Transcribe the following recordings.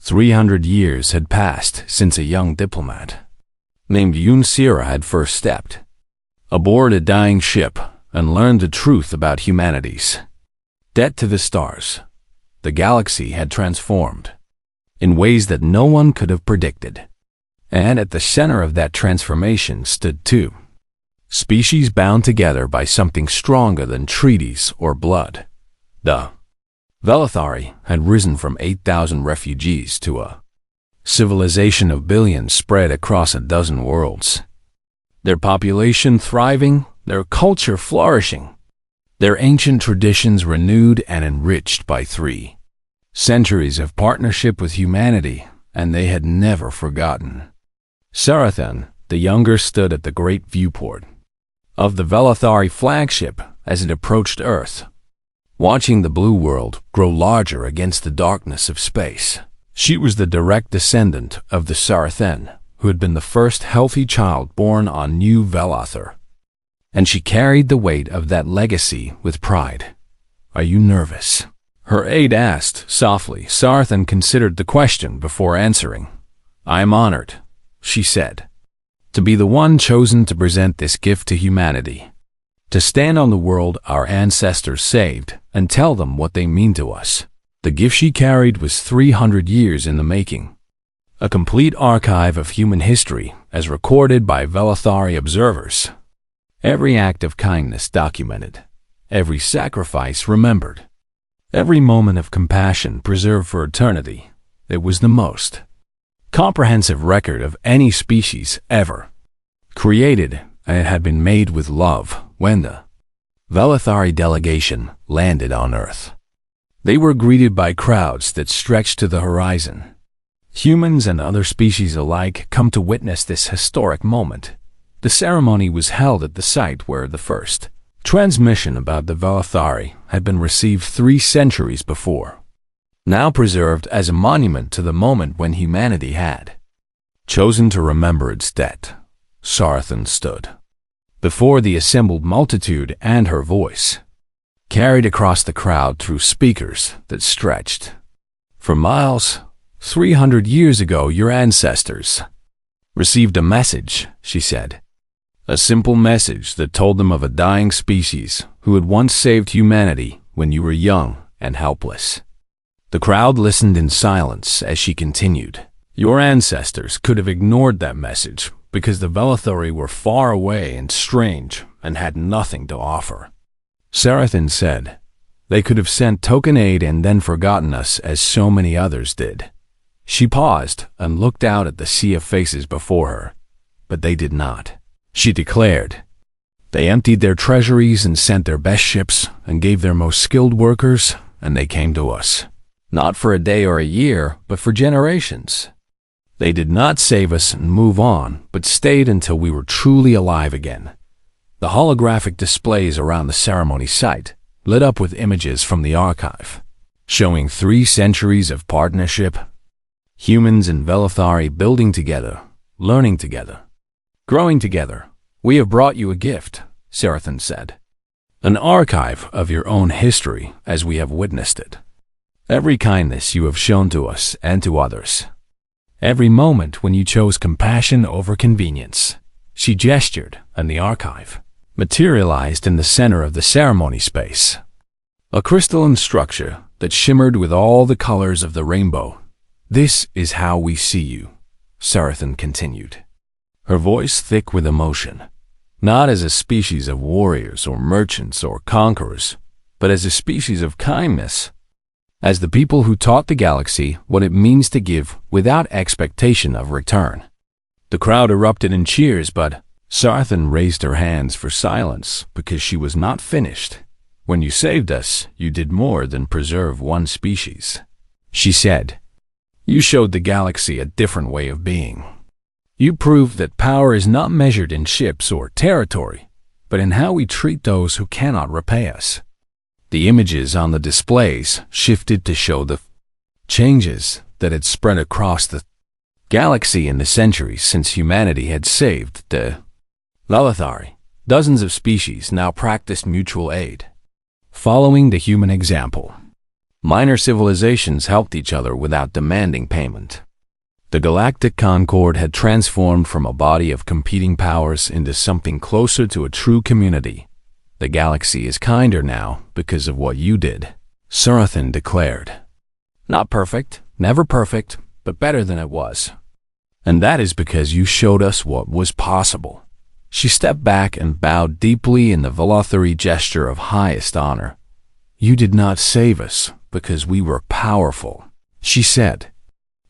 300 years had passed since a young diplomat named Yun Sira had first stepped aboard a dying ship and learned the truth about humanity's debt to the stars. The galaxy had transformed in ways that no one could have predicted. And at the center of that transformation stood two species bound together by something stronger than treaties or blood. The Velathari had risen from 8,000 refugees to a civilization of billions spread across a dozen worlds. Their population thriving, their culture flourishing, their ancient traditions renewed and enriched by 3 centuries of partnership with humanity, and they had never forgotten. Sarathan, the younger, stood at the great viewport of the Velathari flagship as it approached Earth, watching the blue world grow larger against the darkness of space. She was the direct descendant of the Sarathen, who had been the first healthy child born on New Velathar, and she carried the weight of that legacy with pride. "Are you nervous?" her aide asked softly. Sarathan considered the question before answering. "I am honored," she said, "to be the one chosen to present this gift to humanity, to stand on the world our ancestors saved and tell them what they mean to us." The gift she carried was 300 years in the making, a complete archive of human history as recorded by Velathari observers. Every act of kindness documented, every sacrifice remembered, every moment of compassion preserved for eternity. It was the most comprehensive record of any species ever created, and it had been made with love. When the Velathari delegation landed on Earth, they were greeted by crowds that stretched to the horizon. Humans and other species alike come to witness this historic moment. The ceremony was held at the site where the first transmission about the Velathari had been received 3 centuries before, now preserved as a monument to the moment when humanity had chosen to remember its debt. Sarathan stood before the assembled multitude, and her voice carried across the crowd through speakers that stretched for miles. 300 years ago, your ancestors received a message, she said. A simple message that told them of a dying species who had once saved humanity when you were young and helpless. The crowd listened in silence as she continued. Your ancestors could have ignored that message because the Velathari were far away and strange and had nothing to offer. Sarathan said, they could have sent token aid and then forgotten us as so many others did. She paused and looked out at the sea of faces before her, but they did not. She declared, they emptied their treasuries and sent their best ships and gave their most skilled workers, and they came to us. Not for a day or a year, but for generations. They did not save us and move on, but stayed until we were truly alive again. The holographic displays around the ceremony site lit up with images from the archive, showing 3 centuries of partnership, humans and Velathari building together, learning together, growing together. We have brought you a gift, Sarathan said. An archive of your own history as we have witnessed it. Every kindness you have shown to us and to others. Every moment when you chose compassion over convenience. She gestured, and the archive materialized in the center of the ceremony space. A crystalline structure that shimmered with all the colors of the rainbow. This is how we see you, Sarathan continued, her voice thick with emotion. Not as a species of warriors or merchants or conquerors, but as a species of kindness. As the people who taught the galaxy what it means to give without expectation of return. The crowd erupted in cheers, but Sarathan raised her hands for silence because she was not finished. When you saved us, you did more than preserve one species, she said. You showed the galaxy a different way of being. You proved that power is not measured in ships or territory, but in how we treat those who cannot repay us. The images on the displays shifted to show the changes that had spread across the galaxy in the centuries since humanity had saved the Velathari. Dozens of species now practiced mutual aid, following the human example. Minor civilizations helped each other without demanding payment. The Galactic Concord had transformed from a body of competing powers into something closer to a true community. The galaxy is kinder now because of what you did, Surathan declared. Not perfect, never perfect, but better than it was. And that is because you showed us what was possible. She stepped back and bowed deeply in the Velothary gesture of highest honor. You did not save us because we were powerful, she said.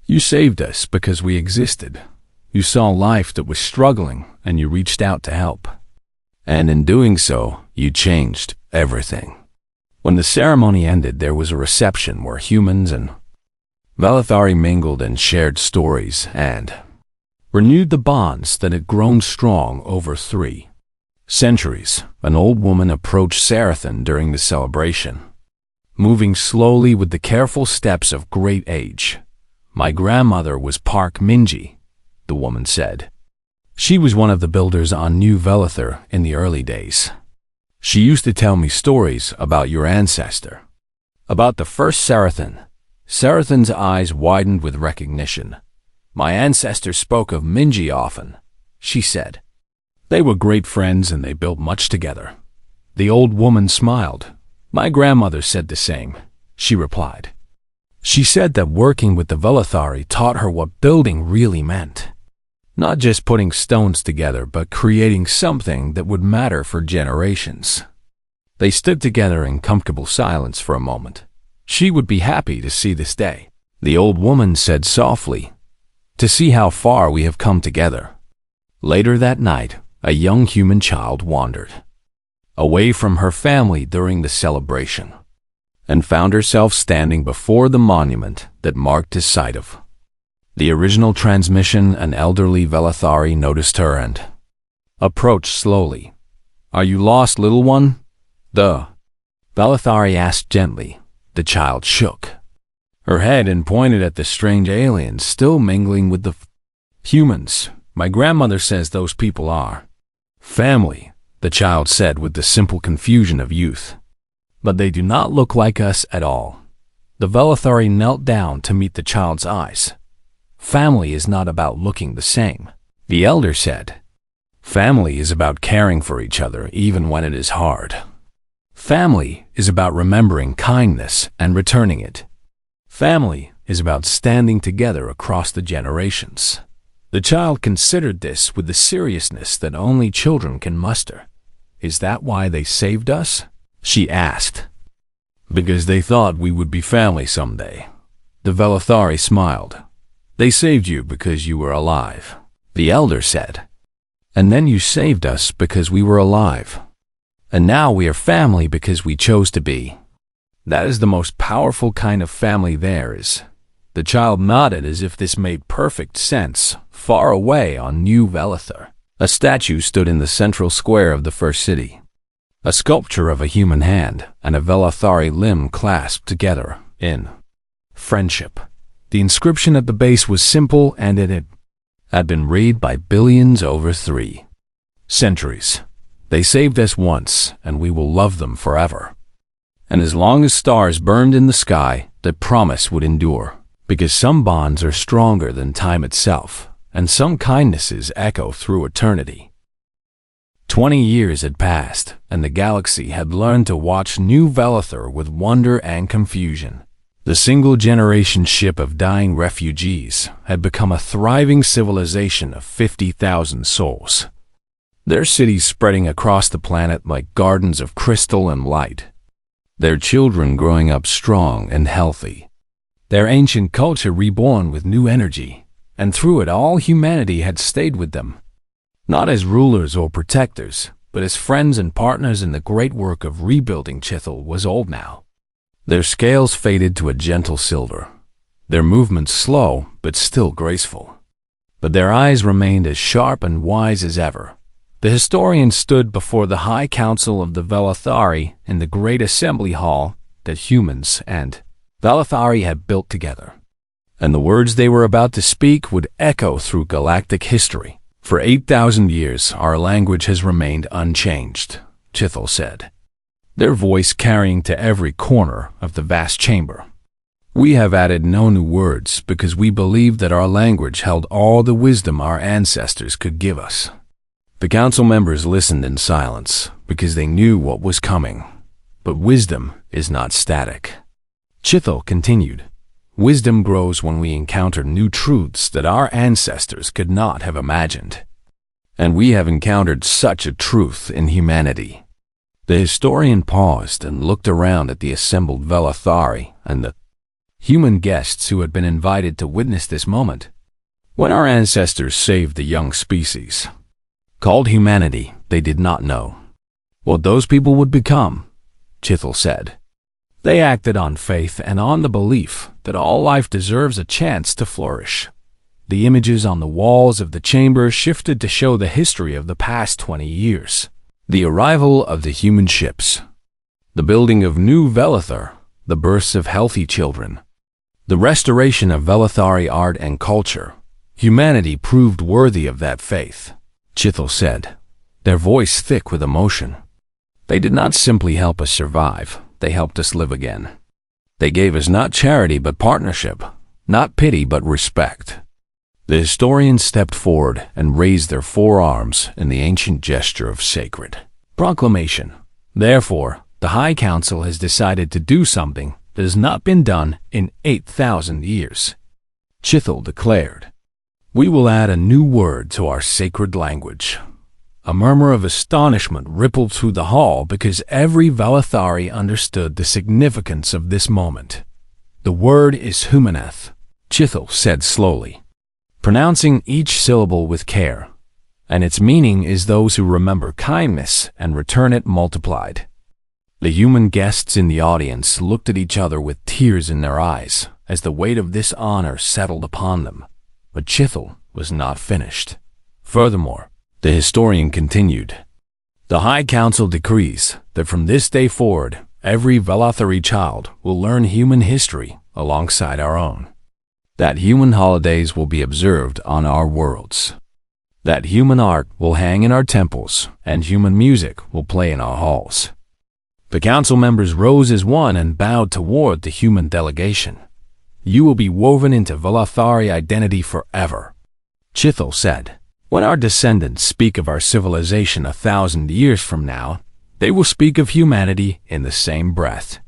You saved us because we existed. You saw life that was struggling and you reached out to help. And in doing so, you changed everything. When the ceremony ended, there was a reception where humans and Velothari mingled and shared stories and renewed the bonds that had grown strong over 3 centuries. An old woman approached Sarathan during the celebration, moving slowly with the careful steps of great age. My grandmother was Park Minji, the woman said. She was one of the builders on New Velothar in the early days. She used to tell me stories about your ancestor. About the first Sarathan. Sarathan's eyes widened with recognition. My ancestor spoke of Minji often, she said. They were great friends and they built much together. The old woman smiled. My grandmother said the same, she replied. She said that working with the Velothari taught her what building really meant. Not just putting stones together, but creating something that would matter for generations. They stood together in comfortable silence for a moment. She would be happy to see this day. The old woman said softly, to see how far we have come together. Later that night, a young human child wandered away from her family during the celebration and found herself standing before the monument that marked his site of the original transmission. An elderly Velothari noticed her and approached slowly. Are you lost, little one? The Velothari asked gently. The child shook her head and pointed at the strange aliens still mingling with the humans. My grandmother says those people are family, the child said with the simple confusion of youth. But they do not look like us at all. The Velothari knelt down to meet the child's eyes. Family is not about looking the same, the elder said. Family is about caring for each other even when it is hard. Family is about remembering kindness and returning it. Family is about standing together across the generations. The child considered this with the seriousness that only children can muster. Is that why they saved us? She asked. Because they thought we would be family someday. The Velothari smiled. They saved you because you were alive, the elder said. And then you saved us because we were alive. And now we are family because we chose to be. That is the most powerful kind of family there is. The child nodded as if this made perfect sense. Far away on New Velothar, a statue stood in the central square of the first city. A sculpture of a human hand and a Velothari limb clasped together in friendship. The inscription at the base was simple and it had been read by billions over 3 centuries. They saved us once and we will love them forever. And as long as stars burned in the sky, the promise would endure. Because some bonds are stronger than time itself, and some kindnesses echo through eternity. 20 years had passed, and the galaxy had learned to watch New Velothar with wonder and confusion. The single-generation ship of dying refugees had become a thriving civilization of 50,000 souls. Their cities spreading across the planet like gardens of crystal and light. Their children growing up strong and healthy. Their ancient culture reborn with new energy, and through it all humanity had stayed with them. Not as rulers or protectors, but as friends and partners in the great work of rebuilding. Chithel was old now. Their scales faded to a gentle silver, their movements slow but still graceful. But their eyes remained as sharp and wise as ever. The historian stood before the High Council of the Velothari in the great assembly hall that humans and Velothari had built together. And the words they were about to speak would echo through galactic history. For 8,000 years, our language has remained unchanged, Chithel said. their voice carrying to every corner of the vast chamber. We have added no new words because we believe that our language held all the wisdom our ancestors could give us. The council members listened in silence because they knew what was coming. But wisdom is not static. Chithel continued, "Wisdom grows when we encounter new truths that our ancestors could not have imagined. And we have encountered such a truth in humanity." The historian paused and looked around at the assembled Velathari and the human guests who had been invited to witness this moment. When our ancestors saved the young species, called humanity, they did not know what those people would become, Chithel said. They acted on faith and on the belief that all life deserves a chance to flourish. The images on the walls of the chamber shifted to show the history of the past 20 years. The arrival of the human ships, the building of new Velathar, the births of healthy children, the restoration of Velathari art and culture. Humanity proved worthy of that faith, Chithel said, their voice thick with emotion. They did not simply help us survive, they helped us live again. They gave us not charity but partnership, not pity but respect. The historians stepped forward and raised their forearms in the ancient gesture of sacred proclamation. Therefore, the High Council has decided to do something that has not been done in 8,000 years. Chithel declared, "We will add a new word to our sacred language." A murmur of astonishment rippled through the hall because every Velathari understood the significance of this moment. "The word is Humaneth," Chithel said slowly, pronouncing each syllable with care, "and its meaning is those who remember kindness and return it multiplied." The human guests in the audience looked at each other with tears in their eyes as the weight of this honor settled upon them. But Chithel was not finished. Furthermore, the historian continued, "The High Council decrees that from this day forward, every Velathari child will learn human history alongside our own. That human holidays will be observed on our worlds. That human art will hang in our temples and human music will play in our halls." The council members rose as one and bowed toward the human delegation. "You will be woven into Velathari identity forever," Chithel said. "When our descendants speak of our civilization 1,000 years from now, they will speak of humanity in the same breath.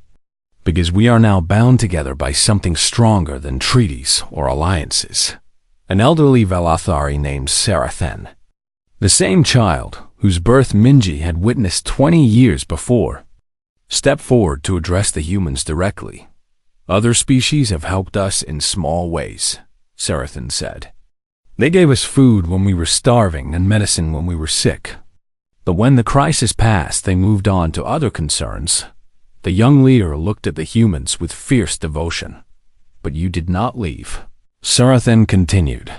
Because we are now bound together by something stronger than treaties or alliances." An elderly Velathari named Sarathen, the same child whose birth Minji had witnessed 20 years before, stepped forward to address the humans directly. "Other species have helped us in small ways," Sarathen said. "They gave us food when we were starving and medicine when we were sick. But when the crisis passed, they moved on to other concerns." The young leader looked at the humans with fierce devotion. "But you did not leave," Sarathen continued.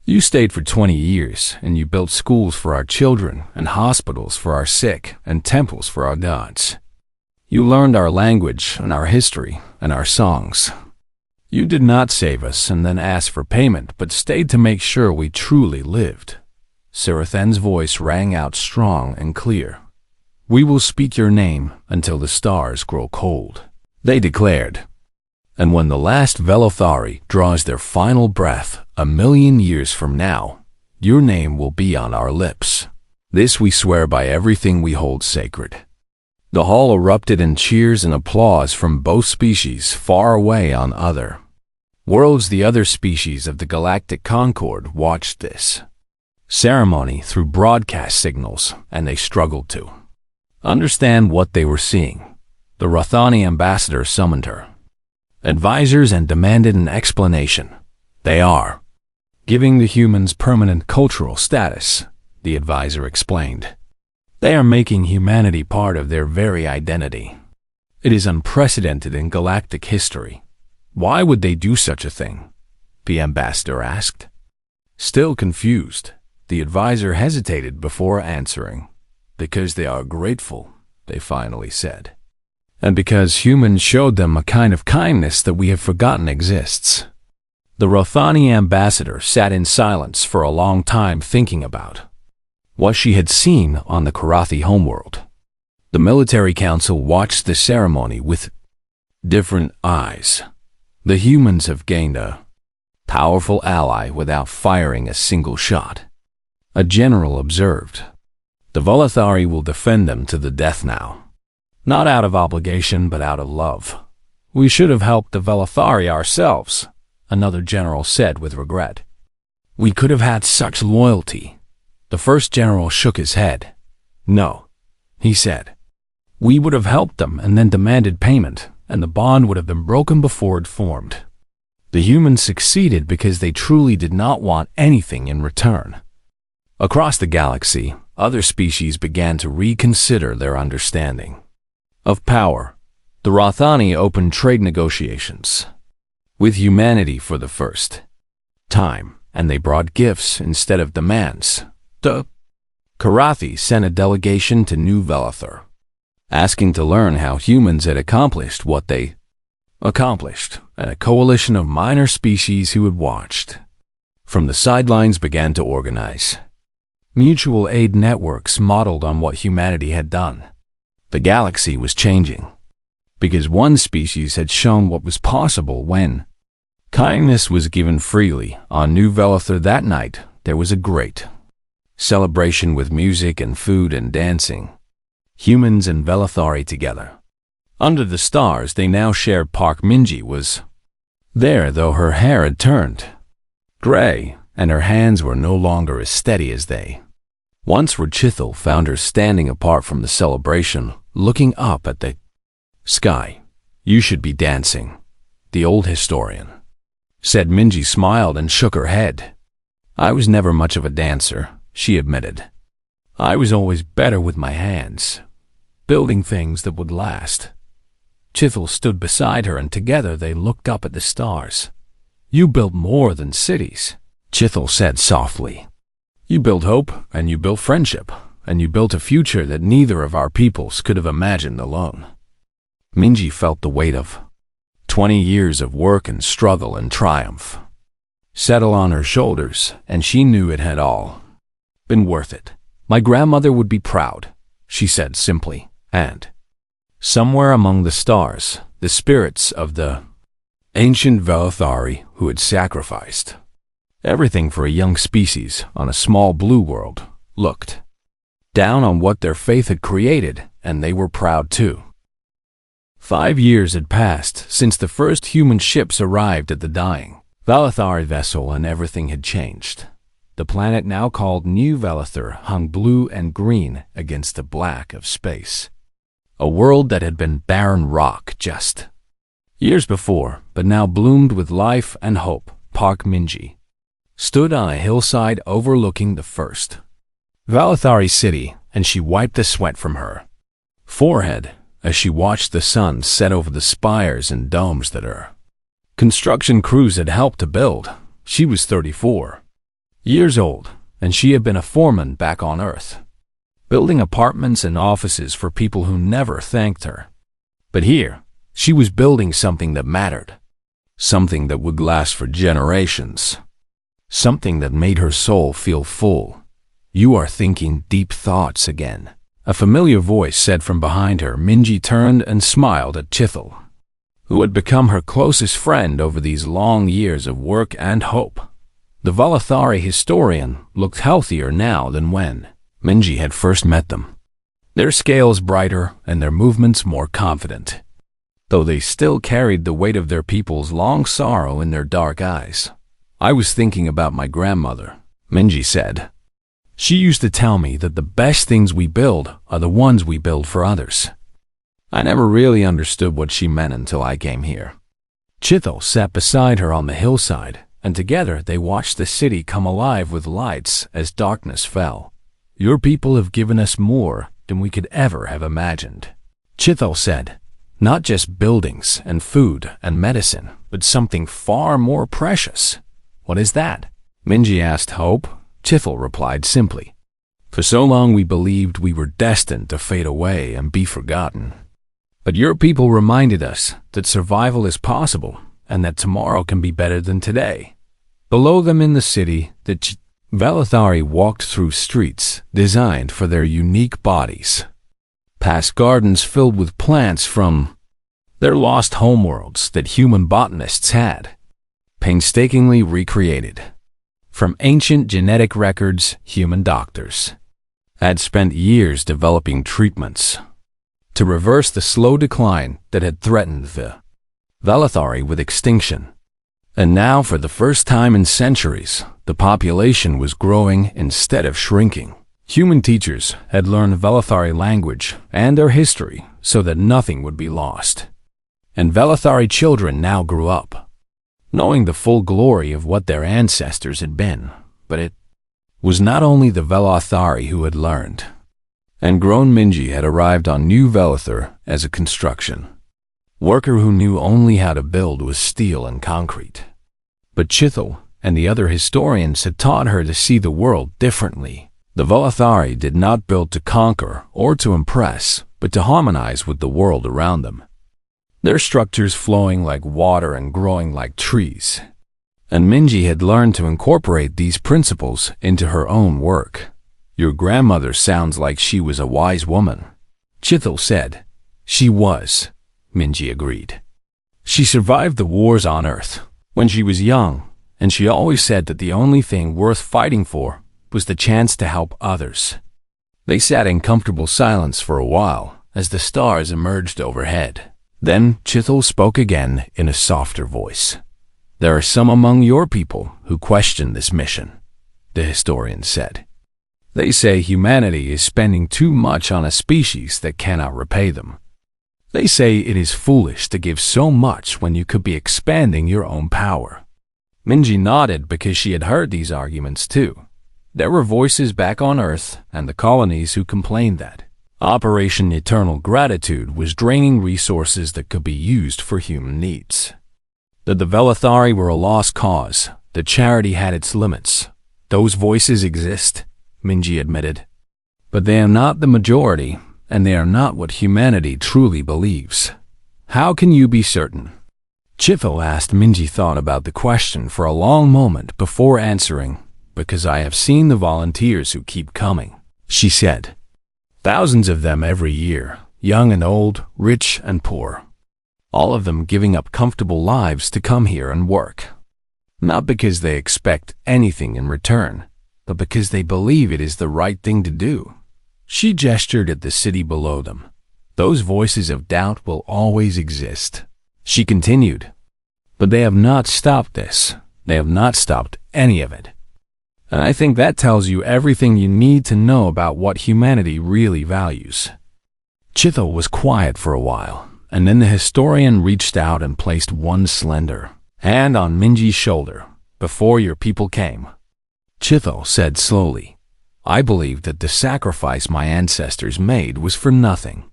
"You stayed for 20 years, and you built schools for our children, and hospitals for our sick, and temples for our gods. You learned our language and our history and our songs. You did not save us and then ask for payment, but stayed to make sure we truly lived." Sarathen's voice rang out strong and clear. "We will speak your name until the stars grow cold," they declared. "And when the last Velathari draws their final breath 1,000,000 years from now, your name will be on our lips. This we swear by everything we hold sacred." The hall erupted in cheers and applause from both species far away on other worlds. The other species of the Galactic Concord watched this ceremony through broadcast signals, and they struggled to understand what they were seeing. The Rathani ambassador summoned her advisors and demanded an explanation. "They are giving the humans permanent cultural status," the advisor explained. "They are making humanity part of their very identity. It is unprecedented in galactic history." "Why would they do such a thing?" the ambassador asked. Still confused, the advisor hesitated before answering. "Because they are grateful," they finally said. "And because humans showed them a kind of kindness that we have forgotten exists." The Rothani ambassador sat in silence for a long time thinking about what she had seen on the Karathi homeworld. The military council watched the ceremony with different eyes. The humans have gained a powerful ally without firing a single shot. A general observed. The Volathari will defend them to the death now. Not out of obligation, but out of love. We should have helped the Volathari ourselves, another general said with regret. We could have had such loyalty. The first general shook his head. No, he said. We would have helped them and then demanded payment, and the bond would have been broken before it formed. The humans succeeded because they truly did not want anything in return. Across the galaxy, other species began to reconsider their understanding of power. The Rothani opened trade negotiations with humanity for the first time, and they brought gifts instead of demands. The Karathi sent a delegation to New Velathar, asking to learn how humans had accomplished what they accomplished, and a coalition of minor species who had watched from the sidelines began to organize mutual aid networks modeled on what humanity had done. The galaxy was changing, because one species had shown what was possible when kindness was given freely. On New Velathar that night, there was a great celebration with music and food and dancing. Humans and Velathari together. Under the stars, they now shared. Park Minji was there, though her hair had turned gray, and her hands were no longer as steady as they once were. Chithil found her standing apart from the celebration, looking up at the sky. You should be dancing, the old historian said. Minji smiled and shook her head. I was never much of a dancer, she admitted. I was always better with my hands, building things that would last. Chithil stood beside her, and together they looked up at the stars. You built more than cities, Chithil said softly. You built hope, and you built friendship, and you built a future that neither of our peoples could have imagined alone. Minji felt the weight of 20 years of work and struggle and triumph settle on her shoulders, and she knew it had all been worth it. My grandmother would be proud, she said simply, and somewhere among the stars, the spirits of the ancient Velathari who had sacrificed everything for a young species on a small blue world looked down on what their faith had created, and they were proud too. 5 years had passed since the first human ships arrived at the dying Velathari vessel, and everything had changed. The planet now called New Velathar hung blue and green against the black of space. A world that had been barren rock just years before, but now bloomed with life and hope. Park Minji stood on a hillside overlooking the first Velathari city, and she wiped the sweat from her forehead as she watched the sun set over the spires and domes that her construction crews had helped to build. She was 34 years old, and she had been a foreman back on Earth, building apartments and offices for people who never thanked her. But here, she was building something that mattered, something that would last for generations, something that made her soul feel full. You are thinking deep thoughts again, a familiar voice said from behind her. Minji turned and smiled at Chithil, who had become her closest friend over these long years of work and hope. The Velathari historian looked healthier now than when Minji had first met them, their scales brighter and their movements more confident, though they still carried the weight of their people's long sorrow in their dark eyes. I was thinking about my grandmother, Minji said. She used to tell me that the best things we build are the ones we build for others. I never really understood what she meant until I came here. Chithil sat beside her on the hillside, and together they watched the city come alive with lights as darkness fell. Your people have given us more than we could ever have imagined, Chithil said. Not just buildings and food and medicine, but something far more precious. What is that? Minji asked. Hope, Chithil replied simply. For so long we believed we were destined to fade away and be forgotten. But your people reminded us that survival is possible and that tomorrow can be better than today. Below them in the city, the Velathari walked through streets designed for their unique bodies. past gardens filled with plants from their lost homeworlds that human botanists had painstakingly recreated. From ancient genetic records, human doctors had spent years developing treatments to reverse the slow decline that had threatened the Velethari with extinction. And now, for the first time in centuries, the population was growing instead of shrinking. Human teachers had learned Velethari language and their history so that nothing would be lost. And Velethari children now grew up, knowing the full glory of what their ancestors had been. But it was not only the Velethari who had learned, and grown Minji had arrived on New Velethar as a construction worker who knew only how to build with steel and concrete. But Chithel and the other historians had taught her to see the world differently. The Velethari did not build to conquer or to impress, but to harmonize with the world around them. Their structures flowing like water and growing like trees. And Minji had learned to incorporate these principles into her own work. Your grandmother sounds like she was a wise woman, Chithel said. She was, Minji agreed. She survived the wars on Earth when she was young, and she always said that the only thing worth fighting for was the chance to help others. They sat in comfortable silence for a while as the stars emerged overhead. Then Chithel spoke again in a softer voice. There are some among your people who question this mission, the historian said. They say humanity is spending too much on a species that cannot repay them. They say it is foolish to give so much when you could be expanding your own power. Minji nodded because she had heard these arguments too. There were voices back on Earth and the colonies who complained that Operation Eternal Gratitude was draining resources that could be used for human needs. That the Velethari were a lost cause, that charity had its limits. Those voices exist, Minji admitted. But they are not the majority, and they are not what humanity truly believes. How can you be certain? Chithel asked. Minji thought about the question for a long moment before answering. Because I have seen the volunteers who keep coming, she said. Thousands of them every year, young and old, rich and poor. All of them giving up comfortable lives to come here and work. Not because they expect anything in return, but because they believe it is the right thing to do. She gestured at the city below them. Those voices of doubt will always exist. She continued. But they have not stopped this. They have not stopped any of it. And I think that tells you everything you need to know about what humanity really values. Chithel was quiet for a while, and then the historian reached out and placed one slender hand on Minji's shoulder. Before your people came, Chithel said slowly, I believed that the sacrifice my ancestors made was for nothing.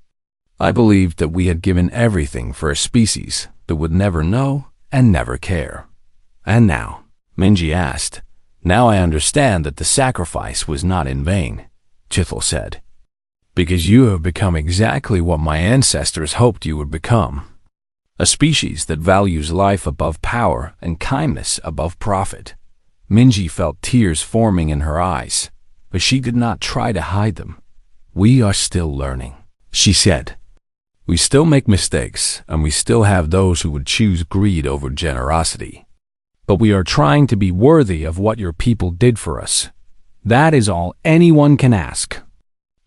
I believed that we had given everything for a species that would never know and never care. And now, Minji asked, now I understand that the sacrifice was not in vain, Chithel said. Because you have become exactly what my ancestors hoped you would become. A species that values life above power and kindness above profit. Minji felt tears forming in her eyes, but she did not try to hide them. We are still learning, she said. We still make mistakes, and we still have those who would choose greed over generosity. But we are trying to be worthy of what your people did for us. That is all anyone can ask.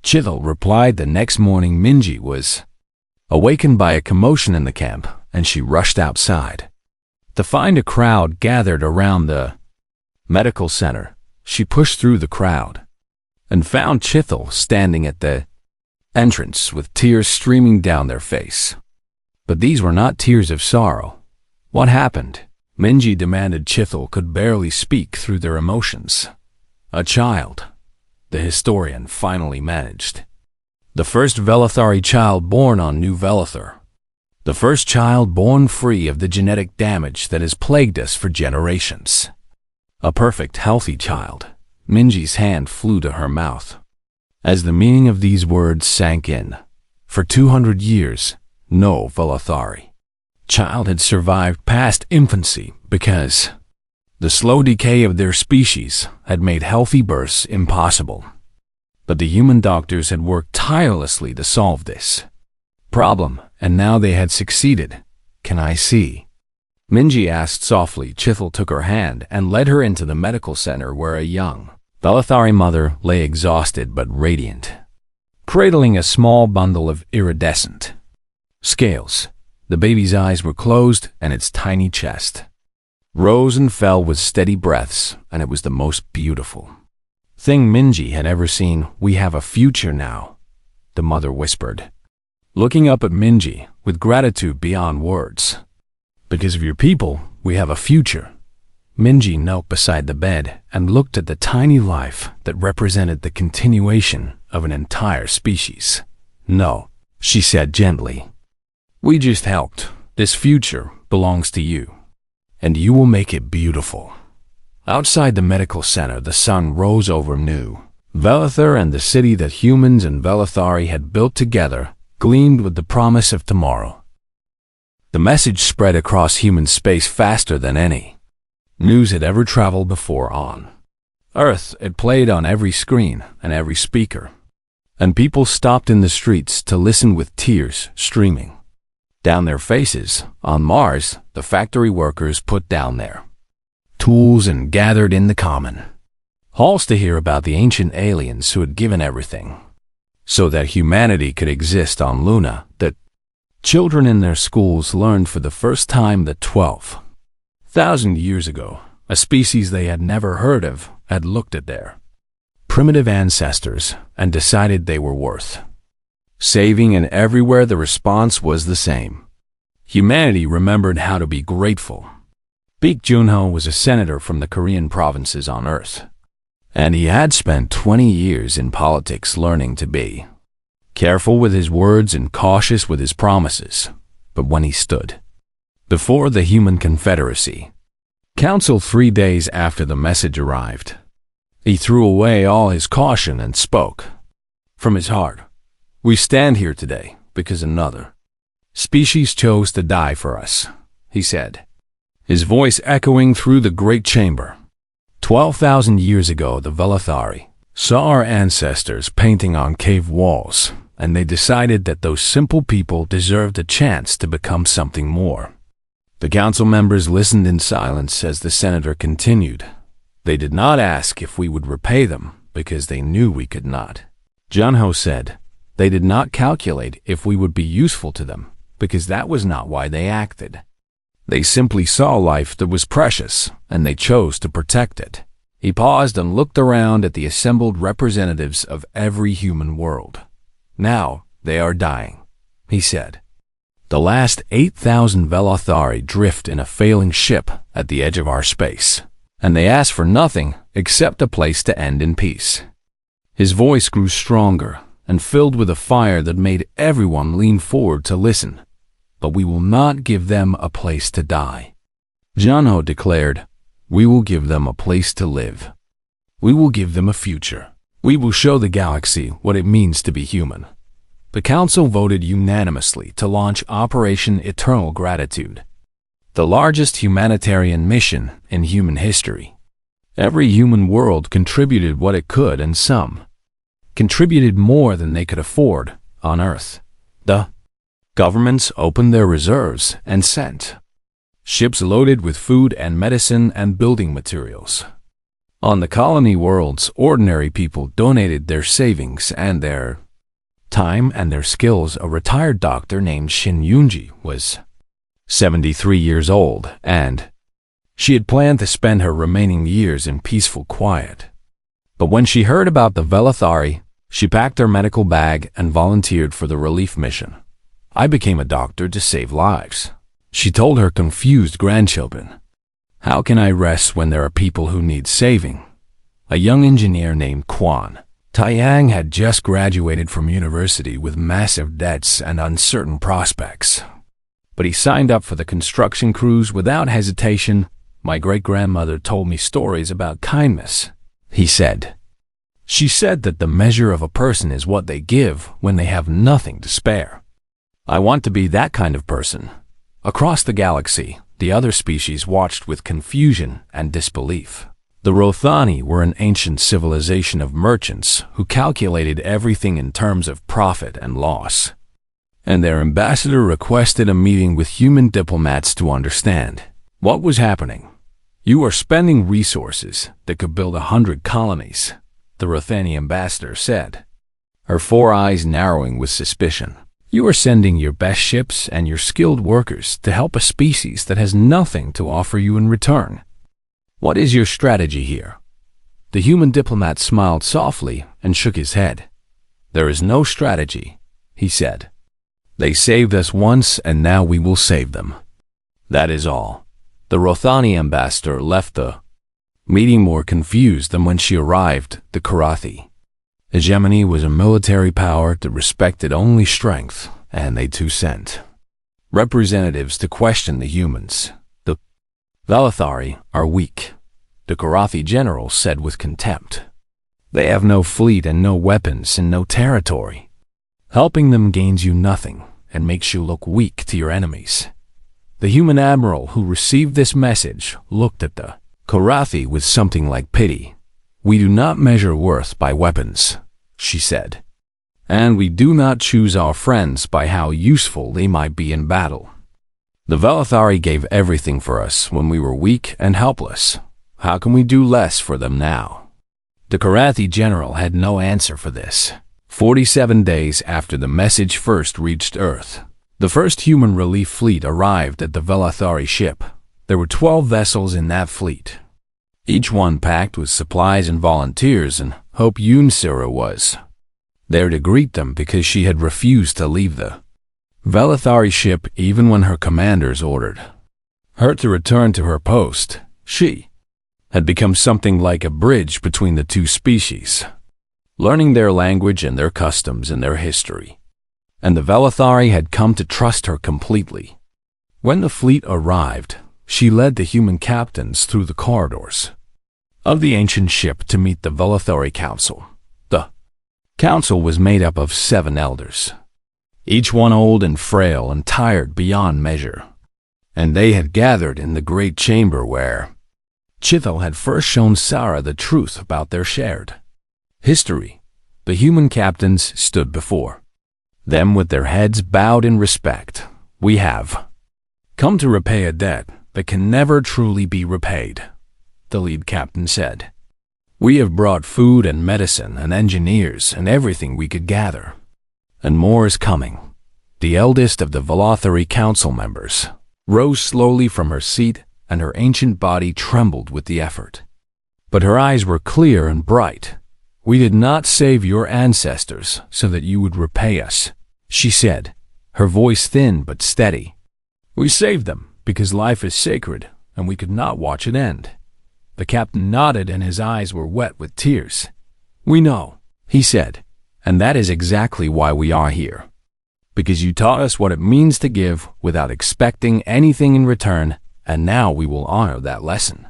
Chithel replied. The next morning Minji was awakened by a commotion in the camp, and she rushed outside. To find a crowd gathered around the medical center, she pushed through the crowd and found Chithel standing at the entrance with tears streaming down their face. But these were not tears of sorrow. What happened? Minji demanded. Chithel could barely speak through their emotions. A child, the historian finally managed. The first Velethari child born on New Velethar. The first child born free of the genetic damage that has plagued us for generations. A perfect, healthy child. Minji's hand flew to her mouth. As the meaning of these words sank in, for 200 years, no Velethari child had survived past infancy because the slow decay of their species had made healthy births impossible. But the human doctors had worked tirelessly to solve this problem, and now they had succeeded. "Can I see?" Minji asked softly. Chithil took her hand and led her into the medical center where a young Velathari mother lay exhausted but radiant, cradling a small bundle of iridescent scales. The baby's eyes were closed and its tiny chest rose and fell with steady breaths, and it was the most beautiful thing Minji had ever seen. "We have a future now," the mother whispered, looking up at Minji with gratitude beyond words. "Because of your people, we have a future." Minji knelt beside the bed and looked at the tiny life that represented the continuation of an entire species. "No," she said gently. "We just helped. This future belongs to you, and you will make it beautiful." Outside the medical center, the sun rose over New Velathar, and the city that humans and Velathari had built together gleamed with the promise of tomorrow. The message spread across human space faster than any news had ever traveled before on Earth. It played on every screen and every speaker, and people stopped in the streets to listen with tears streaming down their faces. On Mars, the factory workers put down their tools and gathered in the common halls to hear about the ancient aliens who had given everything so that humanity could exist on Luna. The children in their schools learned for the first time that 12,000 years ago, a species they had never heard of had looked at their primitive ancestors and decided they were worth saving, and everywhere the response was the same. Humanity remembered how to be grateful. Baek Junho was a senator from the Korean provinces on Earth, and he had spent 20 years in politics learning to be careful with his words and cautious with his promises. But when he stood before the Human Confederacy Council 3 days after the message arrived, he threw away all his caution and spoke from his heart. "We stand here today because another species chose to die for us," he said, his voice echoing through the great chamber. 12,000 years ago, the Velathari saw our ancestors painting on cave walls, and they decided that those simple people deserved a chance to become something more. The council members listened in silence as the senator continued. "They did not ask if we would repay them because they knew we could not." Junho said, "They did not calculate if we would be useful to them because that was not why they acted. They simply saw life that was precious, and they chose to protect it." He paused and looked around at the assembled representatives of every human world. "Now they are dying," he said. "The last 8,000 Velathari drift in a failing ship at the edge of our space, and they ask for nothing except a place to end in peace." His voice grew stronger and filled with a fire that made everyone lean forward to listen. "But we will not give them a place to die," Junho declared. "We will give them a place to live. We will give them a future. We will show the galaxy what it means to be human." The council voted unanimously to launch Operation Eternal Gratitude, the largest humanitarian mission in human history. Every human world contributed what it could, and some contributed more than they could afford. On Earth, the governments opened their reserves and sent ships loaded with food and medicine and building materials. On the colony worlds, ordinary people donated their savings and their time and their skills. A retired doctor named Shin Yoonji was 73 years old, and she had planned to spend her remaining years in peaceful quiet. But when she heard about the Velathari, she packed her medical bag and volunteered for the relief mission. "I became a doctor to save lives," she told her confused grandchildren. "How can I rest when there are people who need saving?" A young engineer named Kwan Taeyang had just graduated from university with massive debts and uncertain prospects. But he signed up for the construction crews without hesitation. "My great-grandmother told me stories about kindness," he said. "She said that the measure of a person is what they give when they have nothing to spare. I want to be that kind of person." Across the galaxy, the other species watched with confusion and disbelief. The Rothani were an ancient civilization of merchants who calculated everything in terms of profit and loss, and their ambassador requested a meeting with human diplomats to understand what was happening. "You are spending resources that could build 100 colonies," the Rothani ambassador said, her four eyes narrowing with suspicion. "You are sending your best ships and your skilled workers to help a species that has nothing to offer you in return. What is your strategy here?" The human diplomat smiled softly and shook his head. "There is no strategy," he said. "They saved us once and now we will save them. That is all." The Rothani ambassador left the meeting more confused than when she arrived. The Karathi hegemony was a military power that respected only strength, and they too sent representatives to question the humans. "The Valathari are weak," the Karathi general said with contempt. "They have no fleet and no weapons and no territory. Helping them gains you nothing and makes you look weak to your enemies." The human admiral who received this message looked at the Karathi with something like pity. "We do not measure worth by weapons," she said, "and we do not choose our friends by how useful they might be in battle. The Valathari gave everything for us when we were weak and helpless. How can we do less for them now?" The Karathi general had no answer for this. 47 days after the message first reached Earth, the first human relief fleet arrived at the Valathari ship. There were 12 vessels in that fleet, each one packed with supplies and volunteers, and Hope Yunsira was there to greet them because she had refused to leave the Valathari ship even when her commanders ordered her to return to her post. She had become something like a bridge between the two species, learning their language and their customs and their history, and the Valathari had come to trust her completely. When the fleet arrived, she led the human captains through the corridors of the ancient ship to meet the Valathari council. The council was made up of 7 elders, each one old and frail and tired beyond measure, and they had gathered in the great chamber where Chithel had first shown Sarah the truth about their shared history. The human captains stood before them with their heads bowed in respect. "We have come to repay a debt that can never truly be repaid," the lead captain said. "We have brought food and medicine and engineers and everything we could gather, and more is coming." The eldest of the Valathari council members rose slowly from her seat, and her ancient body trembled with the effort, but her eyes were clear and bright. "We did not save your ancestors so that you would repay us," she said, her voice thin but steady. "We saved them because life is sacred and we could not watch it end." The captain nodded and his eyes were wet with tears. "We know," he said, "and that is exactly why we are here. Because you taught us what it means to give without expecting anything in return, and now we will honor that lesson."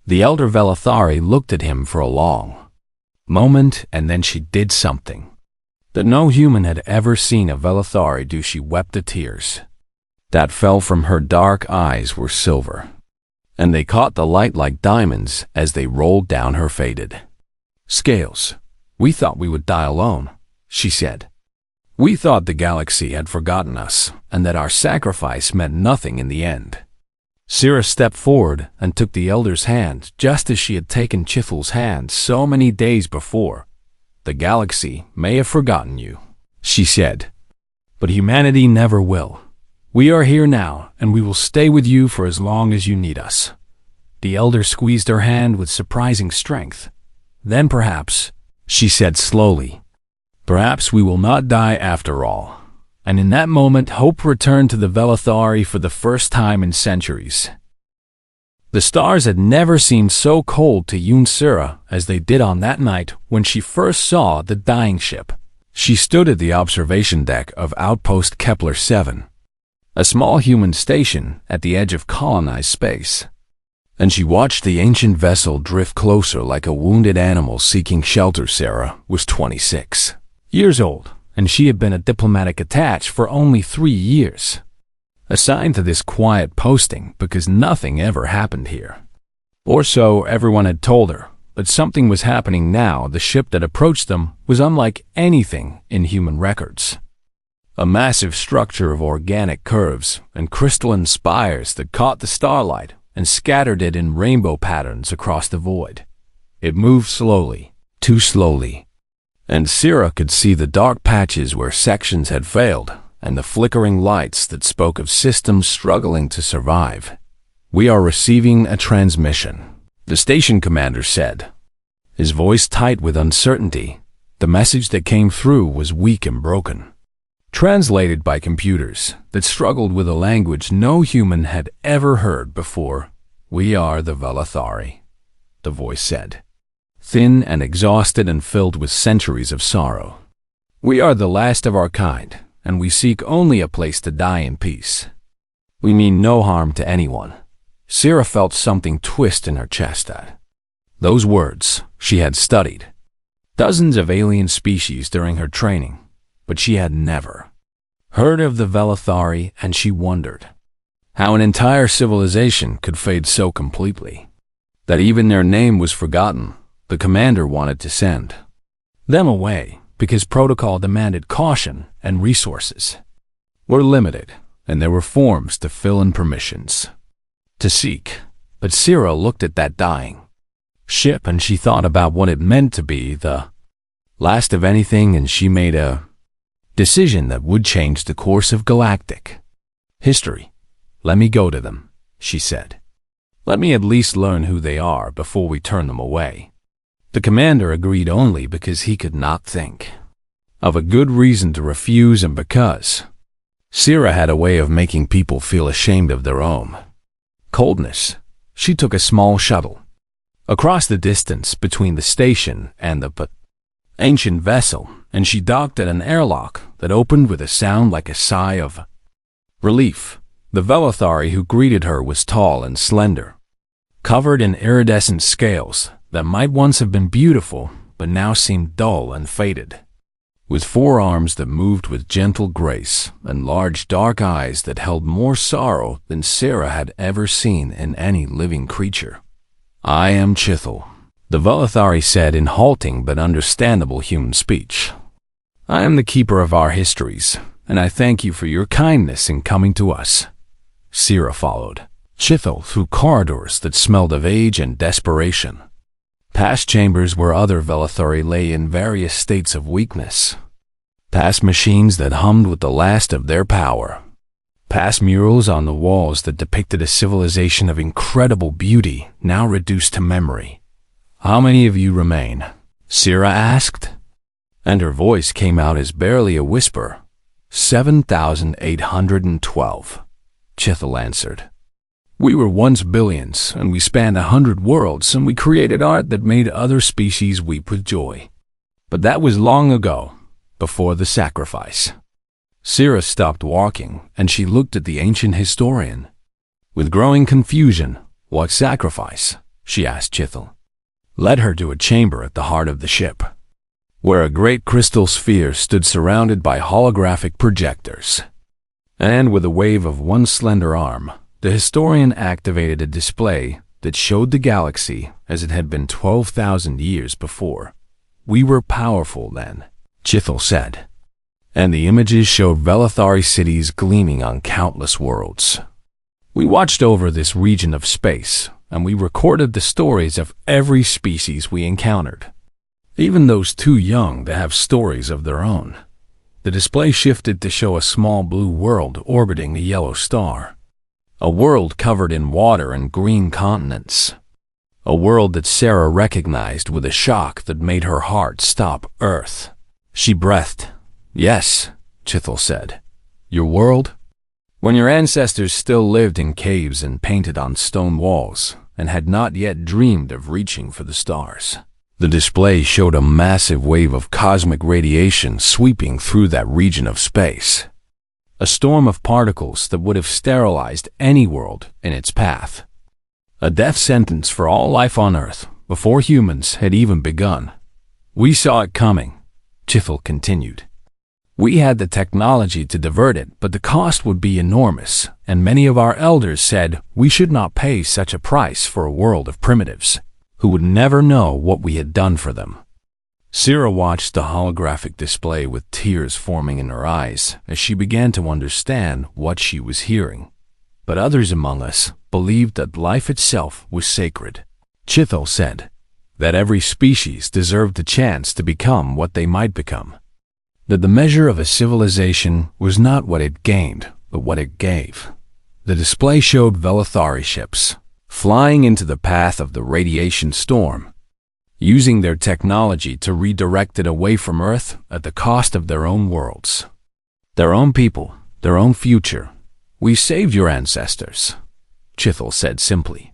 The elder Valathari looked at him for a long moment, and then she did something that no human had ever seen a Valathari do. She wept. The tears that fell from her dark eyes were silver, and they caught the light like diamonds as they rolled down her faded scales. "We thought we would die alone," she said. "We thought the galaxy had forgotten us, and that our sacrifice meant nothing in the end." Sira stepped forward and took the elder's hand just as she had taken Chithel's hand so many days before. "The galaxy may have forgotten you," she said, "but humanity never will. We are here now, and we will stay with you for as long as you need us." The elder squeezed her hand with surprising strength. "Then perhaps," she said slowly, "perhaps we will not die after all." And in that moment, hope returned to the Valathari for the first time in centuries. The stars had never seemed so cold to Yunsira as they did on that night when she first saw the dying ship. She stood at the observation deck of Outpost Kepler 7, a small human station at the edge of colonized space, and she watched the ancient vessel drift closer like a wounded animal seeking shelter. Sarah was 26 years old, and she had been a diplomatic attaché for only 3 years, assigned to this quiet posting because nothing ever happened here. Or so everyone had told her, but something was happening now. The ship that approached them was unlike anything in human records. A massive structure of organic curves and crystalline spires that caught the starlight and scattered it in rainbow patterns across the void. It moved slowly, too slowly, and Sierra could see the dark patches where sections had failed and the flickering lights that spoke of systems struggling to survive. "We are receiving a transmission," the station commander said, his voice tight with uncertainty. The message that came through was weak and broken, translated by computers that struggled with a language no human had ever heard before. "We are the Velathari," the voice said, thin and exhausted and filled with centuries of sorrow. "We are the last of our kind, and we seek only a place to die in peace. We mean no harm to anyone." Sierra felt something twist in her chest at those words. She had studied dozens of alien species during her training, but she had never heard of the Velathari, and she wondered how an entire civilization could fade so completely that even their name was forgotten. The commander wanted to send them away because protocol demanded caution and resources were limited, and there were forms to fill and permissions to seek. But Sierra looked at that dying ship and she thought about what it meant to be the last of anything, and she made a decision that would change the course of galactic history. "Let me go to them," she said. "Let me at least learn who they are before we turn them away." The commander agreed only because he could not think of a good reason to refuse, and because Sierra had a way of making people feel ashamed of their own coldness. She took a small shuttle across the distance between the station and the ancient vessel, and she docked at an airlock that opened with a sound like a sigh of relief. The Velathari who greeted her was tall and slender, covered in iridescent scales that might once have been beautiful but now seemed dull and faded, with forearms that moved with gentle grace and large dark eyes that held more sorrow than Sierra had ever seen in any living creature. "I am Chithel," the Velathari said in halting but understandable human speech. "I am the keeper of our histories, and I thank you for your kindness in coming to us." Sierra followed Chithel through corridors that smelled of age and desperation, past chambers where other Velathari lay in various states of weakness, past machines that hummed with the last of their power, past murals on the walls that depicted a civilization of incredible beauty now reduced to memory. "How many of you remain?" Sierra asked, and her voice came out as barely a whisper. 7,812, Chithel answered. "We were once billions, and we spanned 100 worlds, and we created art that made other species weep with joy. But that was long ago, before the sacrifice." Sierra stopped walking, and she looked at the ancient historian with growing confusion. "What sacrifice?" she asked Chithel. Led her to a chamber at the heart of the ship, where a great crystal sphere stood surrounded by holographic projectors. And with a wave of one slender arm, the historian activated a display that showed the galaxy as it had been 12,000 years before. "We were powerful then," Chithel said, and the images showed Velathari cities gleaming on countless worlds. "We watched over this region of space, and we recorded the stories of every species we encountered, even those too young to have stories of their own." The display shifted to show a small blue world orbiting a yellow star, a world covered in water and green continents, a world that Sierra recognized with a shock that made her heart stop. "Earth." She breathed. "Yes," Chithel said. "Your world? When your ancestors still lived in caves and painted on stone walls, and had not yet dreamed of reaching for the stars." The display showed a massive wave of cosmic radiation sweeping through that region of space, a storm of particles that would have sterilized any world in its path, a death sentence for all life on Earth before humans had even begun. "We saw it coming," Chithel continued. We had the technology to divert it, but the cost would be enormous, and many of our elders said we should not pay such a price for a world of primitives, who would never know what we had done for them. Sira watched the holographic display with tears forming in her eyes as she began to understand what she was hearing. But others among us believed that life itself was sacred. Chithel said that every species deserved a chance to become what they might become. That the measure of a civilization was not what it gained, but what it gave. The display showed Velithari ships flying into the path of the radiation storm, using their technology to redirect it away from Earth at the cost of their own worlds, their own people, their own future. We saved your ancestors, Chithel said simply.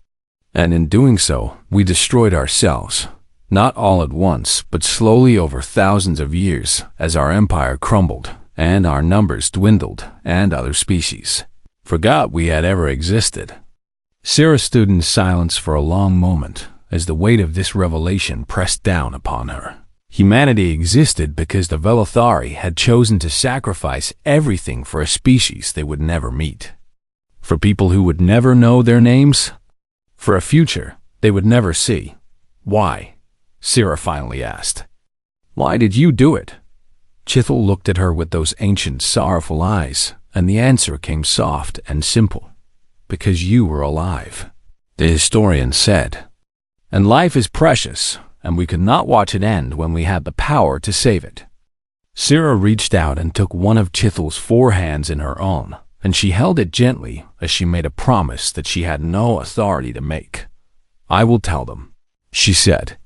And in doing so, we destroyed ourselves. Not all at once, but slowly over thousands of years as our empire crumbled and our numbers dwindled and other species forgot we had ever existed. Sira stood in silence for a long moment as the weight of this revelation pressed down upon her. Humanity existed because the Velithari had chosen to sacrifice everything for a species they would never meet. For people who would never know their names? For a future they would never see. Why? Sira finally asked. Why did you do it? Chithel looked at her with those ancient, sorrowful eyes, and the answer came soft and simple. Because you were alive, the historian said. And life is precious, and we could not watch it end when we had the power to save it. Sira reached out and took one of Chithel's 4 hands in her own, and she held it gently as she made a promise that she had no authority to make. I will tell them, she said.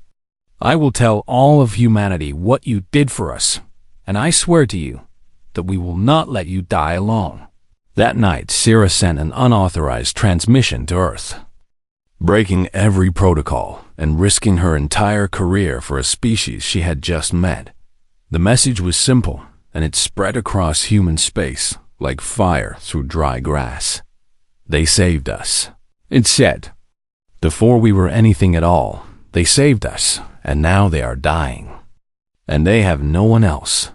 I will tell all of humanity what you did for us, and I swear to you that we will not let you die alone. That night, Sira sent an unauthorized transmission to Earth, breaking every protocol and risking her entire career for a species she had just met. The message was simple, and it spread across human space like fire through dry grass. They saved us, it said. Before we were anything at all, they saved us, and now they are dying. And they have no one else.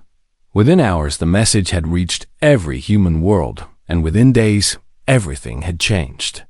Within hours, the message had reached every human world, and within days, everything had changed.